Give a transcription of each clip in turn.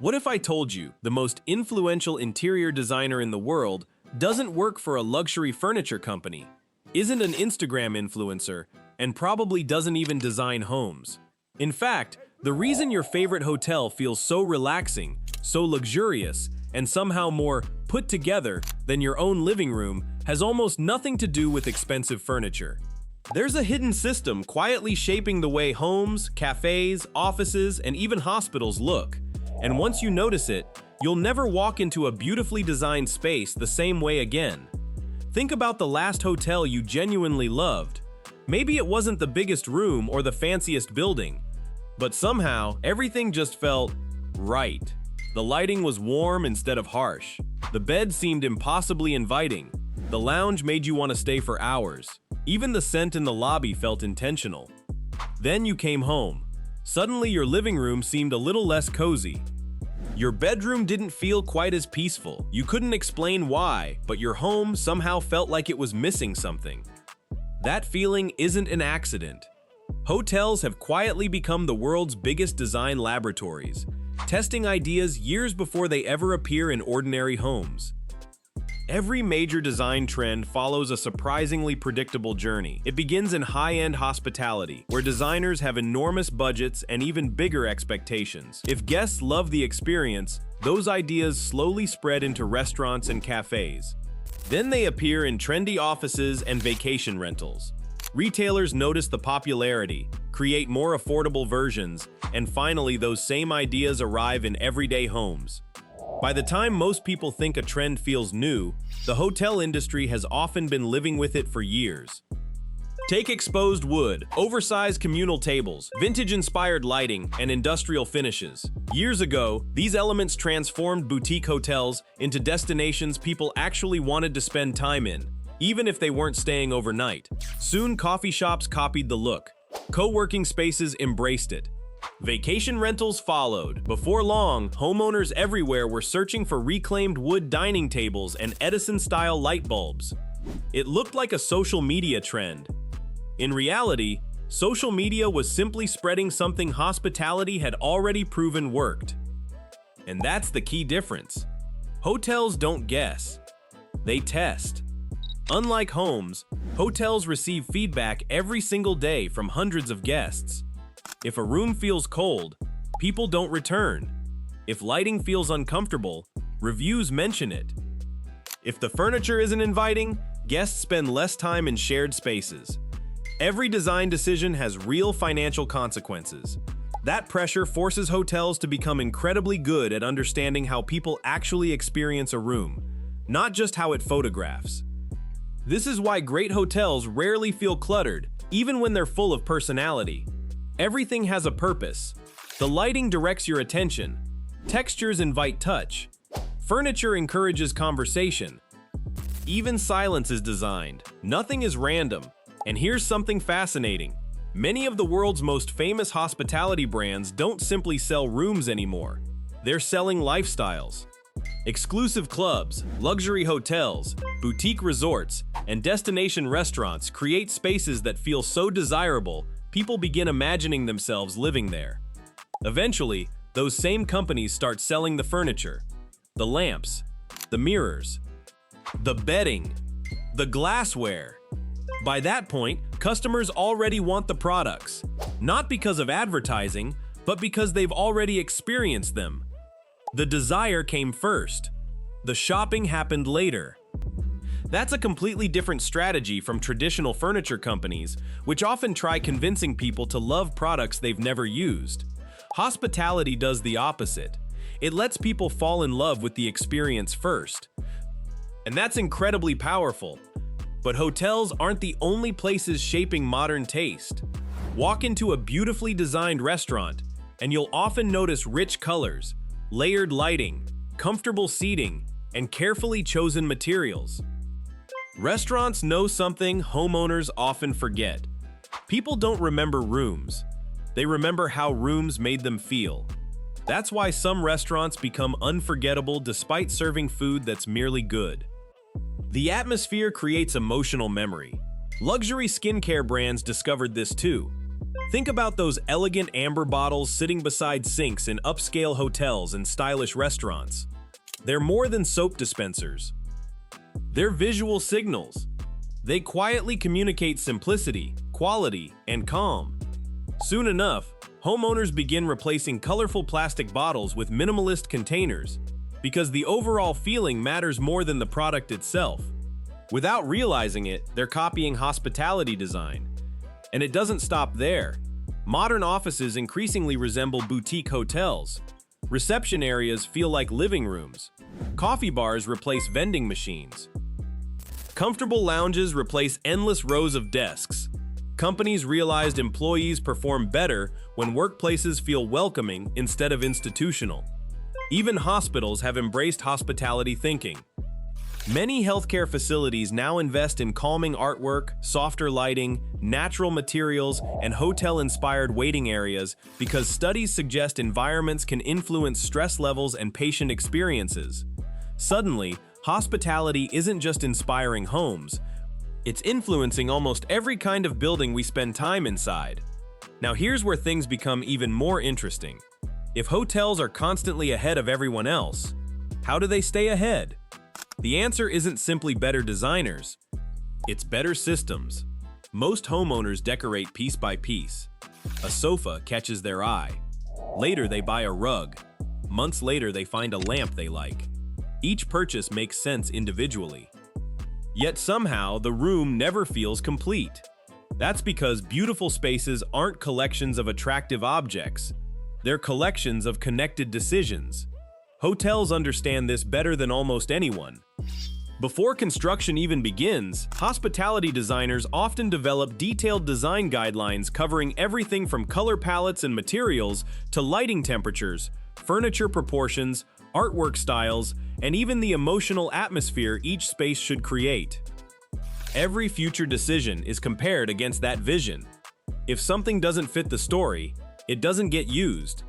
What if I told you the most influential interior designer in the world doesn't work for a luxury furniture company, isn't an Instagram influencer, and probably doesn't even design homes? In fact, the reason your favorite hotel feels so relaxing, so luxurious, and somehow more put together than your own living room has almost nothing to do with expensive furniture. There's a hidden system quietly shaping the way homes, cafes, offices, and even hospitals look. And once you notice it, you'll never walk into a beautifully designed space the same way again. Think about the last hotel you genuinely loved. Maybe it wasn't the biggest room or the fanciest building, but somehow everything just felt right. The lighting was warm instead of harsh. The bed seemed impossibly inviting. The lounge made you want to stay for hours. Even the scent in the lobby felt intentional. Then you came home. Suddenly your living room seemed a little less cozy. Your bedroom didn't feel quite as peaceful. You couldn't explain why, but your home somehow felt like it was missing something. That feeling isn't an accident. Hotels have quietly become the world's biggest design laboratories, testing ideas years before they ever appear in ordinary homes. Every major design trend follows a surprisingly predictable journey. It begins in high-end hospitality, where designers have enormous budgets and even bigger expectations. If guests love the experience, those ideas slowly spread into restaurants and cafes. Then they appear in trendy offices and vacation rentals. Retailers notice the popularity, create more affordable versions, and finally those same ideas arrive in everyday homes. By the time most people think a trend feels new, the hotel industry has often been living with it for years. Take exposed wood, oversized communal tables, vintage-inspired lighting, and industrial finishes. Years ago, these elements transformed boutique hotels into destinations people actually wanted to spend time in, even if they weren't staying overnight. Soon, coffee shops copied the look. Co-working spaces embraced it. Vacation rentals followed. Before long, homeowners everywhere were searching for reclaimed wood dining tables and Edison-style light bulbs. It looked like a social media trend. In reality, social media was simply spreading something hospitality had already proven worked. And that's the key difference. Hotels don't guess. They test. Unlike homes, hotels receive feedback every single day from hundreds of guests. If a room feels cold, people don't return. If lighting feels uncomfortable, reviews mention it. If the furniture isn't inviting, guests spend less time in shared spaces. Every design decision has real financial consequences. That pressure forces hotels to become incredibly good at understanding how people actually experience a room, not just how it photographs. This is why great hotels rarely feel cluttered, even when they're full of personality. Everything has a purpose. The lighting directs your attention. Textures invite touch. Furniture encourages conversation. Even silence is designed. Nothing is random. And here's something fascinating. Many of the world's most famous hospitality brands don't simply sell rooms anymore. They're selling lifestyles. Exclusive clubs, luxury hotels, boutique resorts, and destination restaurants create spaces that feel so desirable people begin imagining themselves living there. Eventually, those same companies start selling the furniture, the lamps, the mirrors, the bedding, the glassware. By that point, customers already want the products, not because of advertising, but because they've already experienced them. The desire came first. The shopping happened later. That's a completely different strategy from traditional furniture companies, which often try convincing people to love products they've never used. Hospitality does the opposite. It lets people fall in love with the experience first. And that's incredibly powerful. But hotels aren't the only places shaping modern taste. Walk into a beautifully designed restaurant, and you'll often notice rich colors, layered lighting, comfortable seating, and carefully chosen materials. Restaurants know something homeowners often forget. People don't remember rooms. They remember how rooms made them feel. That's why some restaurants become unforgettable despite serving food that's merely good. The atmosphere creates emotional memory. Luxury skincare brands discovered this too. Think about those elegant amber bottles sitting beside sinks in upscale hotels and stylish restaurants. They're more than soap dispensers. They're visual signals. They quietly communicate simplicity, quality, and calm. Soon enough, homeowners begin replacing colorful plastic bottles with minimalist containers because the overall feeling matters more than the product itself. Without realizing it, they're copying hospitality design. And it doesn't stop there. Modern offices increasingly resemble boutique hotels. Reception areas feel like living rooms. Coffee bars replace vending machines. Comfortable lounges replace endless rows of desks. Companies realized employees perform better when workplaces feel welcoming instead of institutional. Even hospitals have embraced hospitality thinking. Many healthcare facilities now invest in calming artwork, softer lighting, natural materials, and hotel-inspired waiting areas because studies suggest environments can influence stress levels and patient experiences. Suddenly, hospitality isn't just inspiring homes, it's influencing almost every kind of building we spend time inside. Now here's where things become even more interesting. If hotels are constantly ahead of everyone else, how do they stay ahead? The answer isn't simply better designers, it's better systems. Most homeowners decorate piece by piece. A sofa catches their eye. Later they buy a rug. Months later they find a lamp they like. Each purchase makes sense individually. Yet somehow the room never feels complete. That's because beautiful spaces aren't collections of attractive objects. They're collections of connected decisions. Hotels understand this better than almost anyone. Before construction even begins, hospitality designers often develop detailed design guidelines covering everything from color palettes and materials to lighting temperatures, furniture proportions, artwork styles, and even the emotional atmosphere each space should create. Every future decision is compared against that vision. If something doesn't fit the story, it doesn't get used.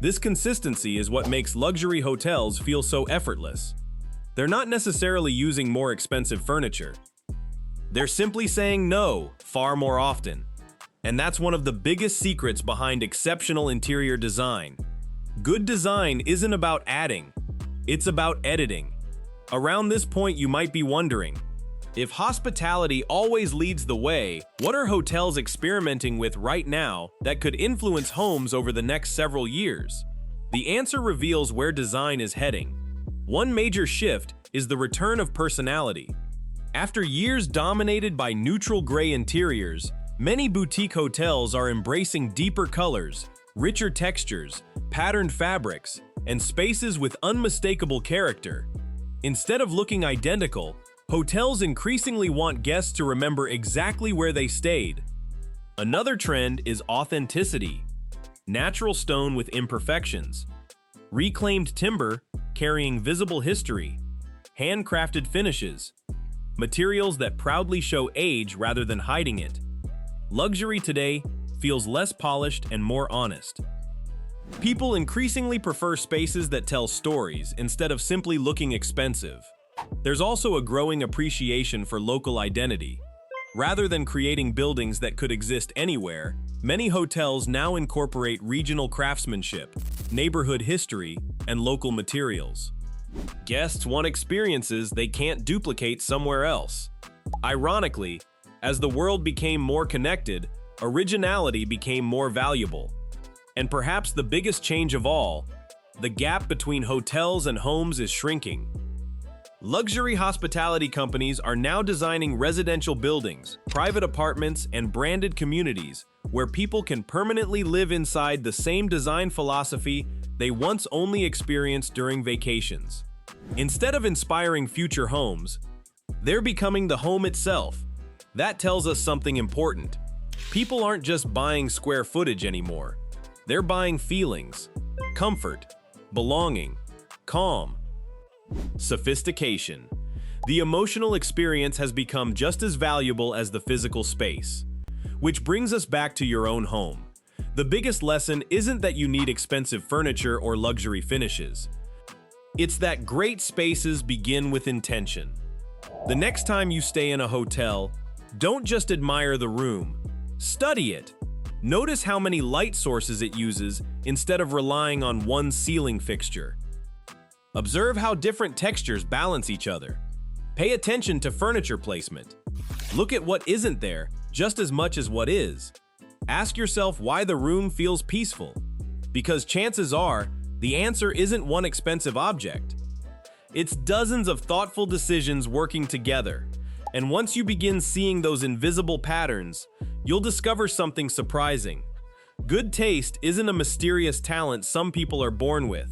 This consistency is what makes luxury hotels feel so effortless. They're not necessarily using more expensive furniture. They're simply saying no far more often. And that's one of the biggest secrets behind exceptional interior design. Good design isn't about adding, it's about editing. Around this point, you might be wondering, if hospitality always leads the way, what are hotels experimenting with right now that could influence homes over the next several years? The answer reveals where design is heading. One major shift is the return of personality. After years dominated by neutral gray interiors, many boutique hotels are embracing deeper colors, richer textures, patterned fabrics, and spaces with unmistakable character. Instead of looking identical, hotels increasingly want guests to remember exactly where they stayed. Another trend is authenticity. Natural stone with imperfections. Reclaimed timber carrying visible history. Handcrafted finishes. Materials that proudly show age rather than hiding it. Luxury today feels less polished and more honest. People increasingly prefer spaces that tell stories instead of simply looking expensive. There's also a growing appreciation for local identity. Rather than creating buildings that could exist anywhere, many hotels now incorporate regional craftsmanship, neighborhood history, and local materials. Guests want experiences they can't duplicate somewhere else. Ironically, as the world became more connected, originality became more valuable. And perhaps the biggest change of all, the gap between hotels and homes is shrinking. Luxury hospitality companies are now designing residential buildings, private apartments, and branded communities where people can permanently live inside the same design philosophy they once only experienced during vacations. Instead of inspiring future homes, they're becoming the home itself. That tells us something important. People aren't just buying square footage anymore. They're buying feelings, comfort, belonging, calm, sophistication. The emotional experience has become just as valuable as the physical space. Which brings us back to your own home. The biggest lesson isn't that you need expensive furniture or luxury finishes. It's that great spaces begin with intention. The next time you stay in a hotel, don't just admire the room, study it. Notice how many light sources it uses instead of relying on one ceiling fixture. Observe how different textures balance each other. Pay attention to furniture placement. Look at what isn't there just as much as what is. Ask yourself why the room feels peaceful. Because chances are, the answer isn't one expensive object. It's dozens of thoughtful decisions working together. And once you begin seeing those invisible patterns, you'll discover something surprising. Good taste isn't a mysterious talent some people are born with.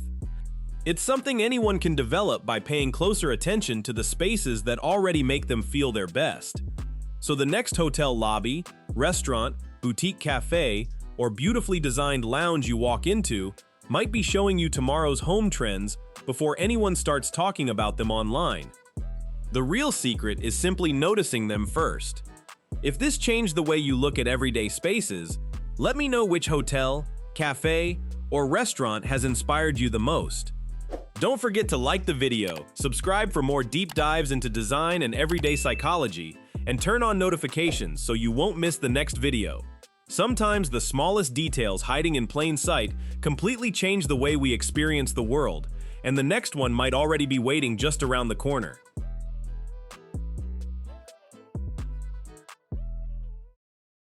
It's something anyone can develop by paying closer attention to the spaces that already make them feel their best. So the next hotel lobby, restaurant, boutique cafe, or beautifully designed lounge you walk into might be showing you tomorrow's home trends before anyone starts talking about them online. The real secret is simply noticing them first. If this changed the way you look at everyday spaces, let me know which hotel, cafe, or restaurant has inspired you the most. Don't forget to like the video, subscribe for more deep dives into design and everyday psychology, and turn on notifications so you won't miss the next video. Sometimes the smallest details hiding in plain sight completely change the way we experience the world, and the next one might already be waiting just around the corner.